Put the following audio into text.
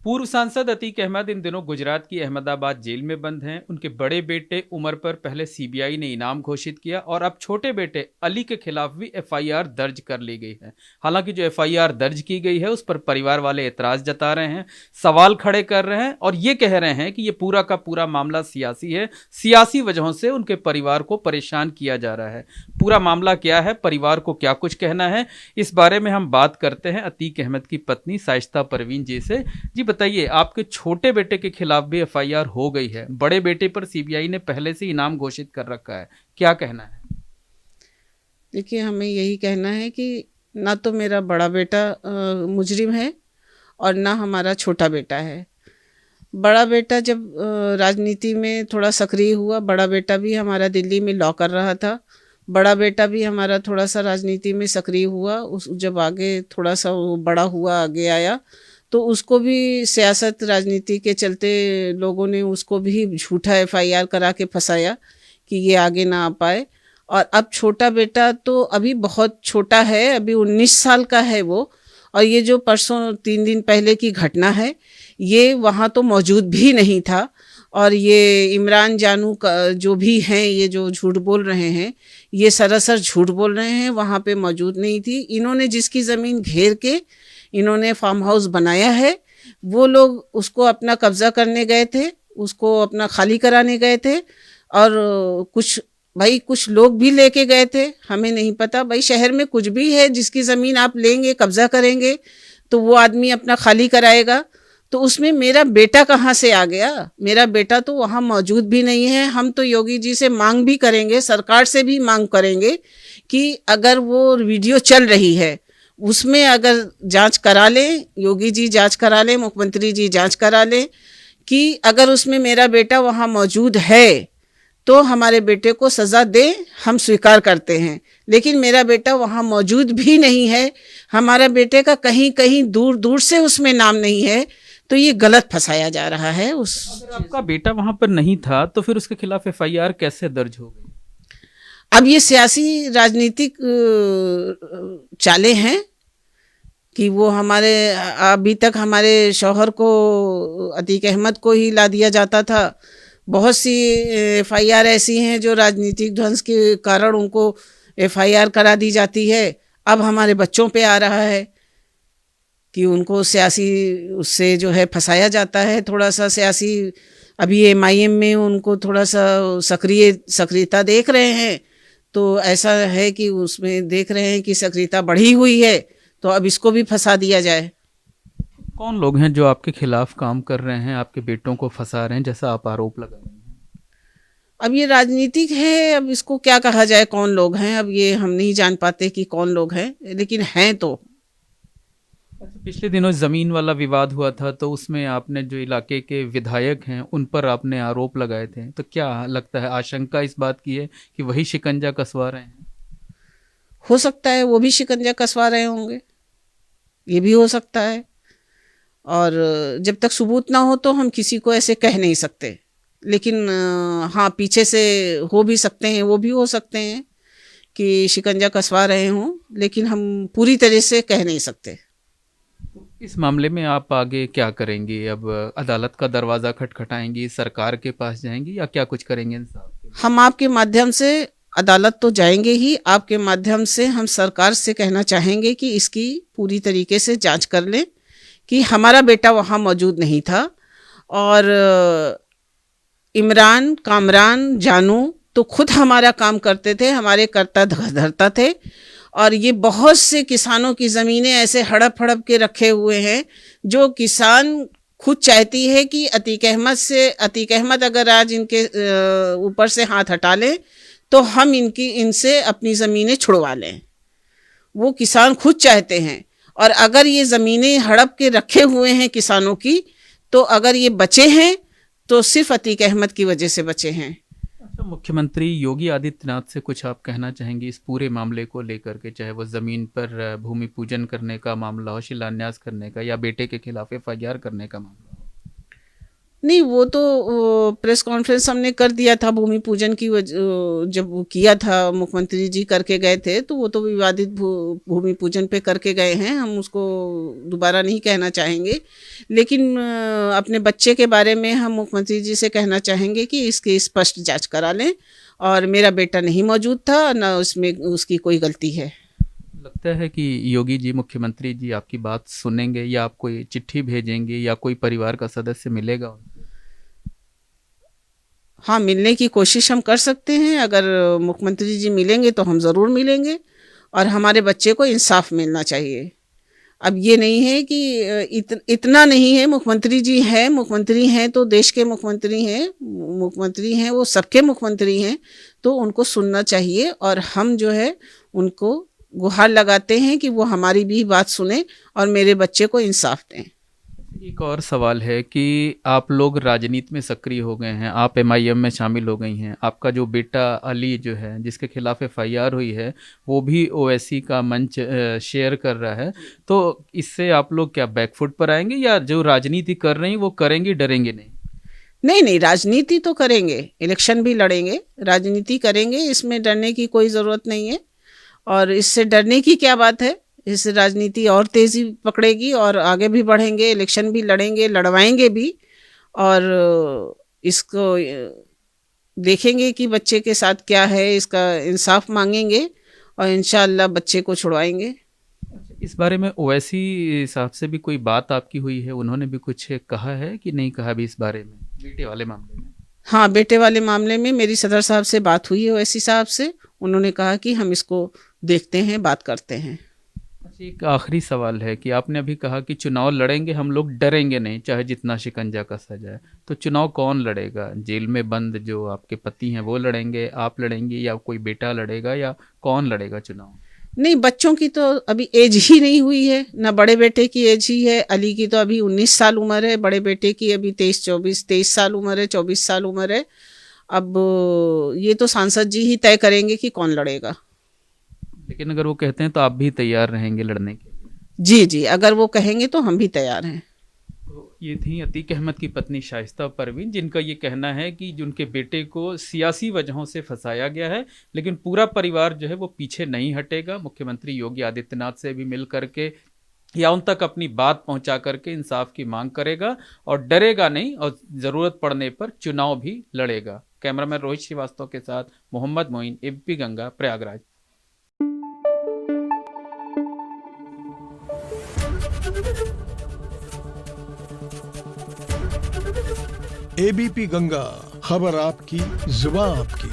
पूर्व सांसद अतीक अहमद इन दिनों गुजरात की अहमदाबाद जेल में बंद हैं। उनके बड़े बेटे उमर पर पहले सीबीआई ने इनाम घोषित किया और अब छोटे बेटे अली के खिलाफ भी एफआईआर दर्ज कर ली गई है। हालांकि जो एफआईआर दर्ज की गई है उस पर परिवार वाले एतराज जता रहे हैं, सवाल खड़े कर रहे हैं और ये कह रहे हैं कि ये पूरा का पूरा मामला सियासी है, सियासी वजहों से उनके परिवार को परेशान किया जा रहा है। पूरा मामला क्या है, परिवार को क्या कुछ कहना है, इस बारे में हम बात करते हैं अतीक अहमद की पत्नी शाइस्ता परवीन जी से। जी बताइए, आपके छोटे बेटे के खिलाफ भी एफआईआर हो गई है, बड़े बेटे पर सीबीआई ने पहले से इनाम घोषित कर रखा है, क्या कहना है? देखिए, हमें यही कहना है कि ना तो मेरा बड़ा बेटा मुजरिम है और ना हमारा छोटा बेटा है। बड़ा बेटा जब राजनीति में थोड़ा सक्रिय हुआ, बड़ा बेटा भी हमारा दिल्ली में लॉ कर रहा था, बड़ा बेटा भी हमारा थोड़ा सा राजनीति में सक्रिय हुआ। उस जब आगे थोड़ा सा वो बड़ा हुआ, आगे आया, तो उसको भी सियासत राजनीति के चलते लोगों ने उसको भी झूठा एफआईआर करा के फंसाया कि ये आगे ना आ पाए। और अब छोटा बेटा तो अभी बहुत छोटा है, अभी 19 साल का है वो। और ये जो परसों 3 दिन पहले की घटना है, ये वहाँ तो मौजूद भी नहीं था। और ये इमरान जानू का जो भी हैं, ये जो झूठ बोल रहे हैं, ये सरासर झूठ बोल रहे हैं, वहाँ पे मौजूद नहीं थी। इन्होंने जिसकी ज़मीन घेर के इन्होंने फार्म हाउस बनाया है, वो लोग उसको अपना कब्जा करने गए थे, उसको अपना खाली कराने गए थे। और कुछ लोग भी लेके गए थे, हमें नहीं पता। भाई, शहर में कुछ भी है, जिसकी ज़मीन आप लेंगे, कब्जा करेंगे, तो वो आदमी अपना खाली कराएगा। तो उसमें मेरा बेटा कहाँ से आ गया? मेरा बेटा तो वहाँ मौजूद भी नहीं है। हम तो योगी जी से मांग भी करेंगे, सरकार से भी मांग करेंगे कि अगर वो वीडियो चल रही है उसमें अगर जांच करा लें, योगी जी जांच करा लें, मुख्यमंत्री जी जांच करा लें कि अगर उसमें मेरा बेटा वहाँ मौजूद है तो हमारे बेटे को सज़ा दें, हम स्वीकार करते हैं। लेकिन मेरा बेटा वहाँ मौजूद भी नहीं है, हमारा बेटे का कहीं कहीं दूर दूर से उसमें नाम नहीं है, तो ये गलत फंसाया जा रहा है। अगर आपका बेटा वहां पर नहीं था तो फिर उसके खिलाफ एफआईआर कैसे दर्ज हो गई? अब ये सियासी राजनीतिक चालें हैं कि वो हमारे अभी तक हमारे शौहर को, अतीक अहमद को ही ला दिया जाता था। बहुत सी एफआईआर ऐसी हैं जो राजनीतिक ध्वंस के कारण उनको एफआईआर करा दी जाती है। अब हमारे बच्चों पे आ रहा है कि उनको सियासी उससे जो है फंसाया जाता है, थोड़ा सा सियासी। अभी एमआईएम में उनको थोड़ा सा सक्रियता देख रहे हैं, तो ऐसा है कि उसमें देख रहे हैं कि सक्रियता बढ़ी हुई है, तो अब इसको भी फंसा दिया जाए। कौन लोग हैं जो आपके खिलाफ काम कर रहे हैं, आपके बेटों को फंसा रहे हैं, जैसा आप आरोप लगा रहे हैं? अब ये राजनीतिक है, अब इसको क्या कहा जाए, कौन लोग हैं, अब ये हम नहीं जान पाते कि कौन लोग हैं, लेकिन हैं तो। अच्छा, पिछले दिनों जमीन वाला विवाद हुआ था तो उसमें आपने जो इलाके के विधायक हैं उन पर आपने आरोप लगाए थे, तो क्या लगता है, आशंका इस बात की है कि वही शिकंजा कसवा रहे हैं? हो सकता है वो भी शिकंजा कसवा रहे होंगे, ये भी हो सकता है। और जब तक सबूत ना हो तो हम किसी को ऐसे कह नहीं सकते। लेकिन हाँ, पीछे से हो भी सकते हैं, वो भी हो सकते हैं कि शिकंजा कसवा रहे हों, लेकिन हम पूरी तरह से कह नहीं सकते। इस मामले में आप आगे क्या करेंगी? अब अदालत का दरवाज़ा खटखटाएंगी, सरकार के पास जाएंगी या क्या कुछ करेंगे इंसाफ के लिए? हम आपके माध्यम से अदालत तो जाएंगे ही, आपके माध्यम से हम सरकार से कहना चाहेंगे कि इसकी पूरी तरीके से जांच कर लें कि हमारा बेटा वहाँ मौजूद नहीं था। और इमरान, कामरान, जानू तो खुद हमारा काम करते थे, हमारे करता धरता थे। और ये बहुत से किसानों की ज़मीनें ऐसे हड़प हड़प के रखे हुए हैं, जो किसान खुद चाहती है कि अतीक अहमद अगर आज इनके ऊपर से हाथ हटा लें तो हम इनसे अपनी ज़मीनें छुड़वा लें। वो किसान खुद चाहते हैं। और अगर ये ज़मीनें हड़प के रखे हुए हैं किसानों की, तो अगर ये बचे हैं तो सिर्फ अतीक अहमद की वजह से बचे हैं। अच्छा, मुख्यमंत्री योगी आदित्यनाथ से कुछ आप कहना चाहेंगी इस पूरे मामले को लेकर के, चाहे वो ज़मीन पर भूमि पूजन करने का मामला हो, शिलान्यास करने का, या बेटे के खिलाफ एफआईआर करने का मामला हो? नहीं, वो तो प्रेस कॉन्फ्रेंस हमने कर दिया था भूमि पूजन की जब वो किया था मुख्यमंत्री जी करके गए थे, तो वो तो विवादित भूमि पूजन पे करके गए हैं, हम उसको दोबारा नहीं कहना चाहेंगे। लेकिन अपने बच्चे के बारे में हम मुख्यमंत्री जी से कहना चाहेंगे कि इसकी स्पष्ट जांच करा लें, और मेरा बेटा नहीं मौजूद था, ना उसमें उसकी कोई गलती है। लगता है कि योगी जी, मुख्यमंत्री जी आपकी बात सुनेंगे, या आप कोई चिट्ठी भेजेंगे, या कोई परिवार का सदस्य मिलेगा उनसे? हाँ, मिलने की कोशिश हम कर सकते हैं। अगर मुख्यमंत्री जी मिलेंगे तो हम ज़रूर मिलेंगे, और हमारे बच्चे को इंसाफ मिलना चाहिए। अब ये नहीं है कि इतना नहीं है, मुख्यमंत्री हैं तो देश के मुख्यमंत्री हैं वो सबके मुख्यमंत्री हैं, तो उनको सुनना चाहिए। और हम जो है उनको गुहार लगाते हैं कि वो हमारी भी बात सुने और मेरे बच्चे को इंसाफ दें। एक और सवाल है कि आप लोग राजनीति में सक्रिय हो गए हैं, आप एमआईएम में शामिल हो गई हैं, आपका जो बेटा अली जो है जिसके खिलाफ एफआईआर हुई है, वो भी ओवैसी का मंच शेयर कर रहा है, तो इससे आप लोग क्या बैकफुट पर आएंगे, या जो राजनीति कर रही वो करेंगे, डरेंगे नहीं? नहीं नहीं, राजनीति तो करेंगे, इलेक्शन भी लड़ेंगे, राजनीति करेंगे, इसमें डरने की कोई ज़रूरत नहीं है। और इससे डरने की क्या बात है, इससे राजनीति और तेज़ी पकड़ेगी और आगे भी बढ़ेंगे, इलेक्शन भी लड़ेंगे, लड़वाएंगे भी, और इसको देखेंगे कि बच्चे के साथ क्या है, इसका इंसाफ मांगेंगे और इंशाअल्लाह बच्चे को छुड़वाएंगे। इस बारे में ओवैसी साहब से भी कोई बात आपकी हुई है? उन्होंने भी कुछ कहा है कि नहीं कहा भी इस बारे में, बेटे वाले मामले में? हाँ, बेटे वाले मामले में मेरी सदर साहब से बात हुई है, ओवैसी साहब से। उन्होंने कहा कि हम इसको देखते हैं, बात करते हैं। अच्छा, एक आखिरी सवाल है कि आपने अभी कहा कि चुनाव लड़ेंगे हम लोग, डरेंगे नहीं, चाहे जितना शिकंजा कसा जाए। तो चुनाव कौन लड़ेगा? जेल में बंद जो आपके पति हैं वो लड़ेंगे, आप लड़ेंगे, या कोई बेटा लड़ेगा, या कौन लड़ेगा चुनाव? नहीं, बच्चों की तो अभी एज ही नहीं हुई है ना, बड़े बेटे की एज ही है। अली की तो अभी 19 साल उम्र है, बड़े बेटे की अभी 23 साल उम्र है, 24 साल उम्र है। अब ये तो सांसद जी ही तय करेंगे कि कौन लड़ेगा। लेकिन अगर वो कहते हैं तो आप भी तैयार रहेंगे लड़ने के लिए? जी जी, अगर वो कहेंगे तो हम भी तैयार हैं। तो ये थी अतीक अहमद की पत्नी शाइस्ता परवीन, जिनका ये कहना है कि उनके बेटे को सियासी वजहों से फंसाया गया है, लेकिन पूरा परिवार जो है वो पीछे नहीं हटेगा। मुख्यमंत्री योगी आदित्यनाथ से भी मिल करके या उन तक अपनी बात पहुंचा करके इंसाफ की मांग करेगा, और डरेगा नहीं, और ज़रूरत पड़ने पर चुनाव भी लड़ेगा। कैमरामैन रोहित श्रीवास्तव के साथ मोहम्मद मोइन, एबीपी गंगा, प्रयागराज। एबीपी गंगा, खबर आपकी, जुबान आपकी।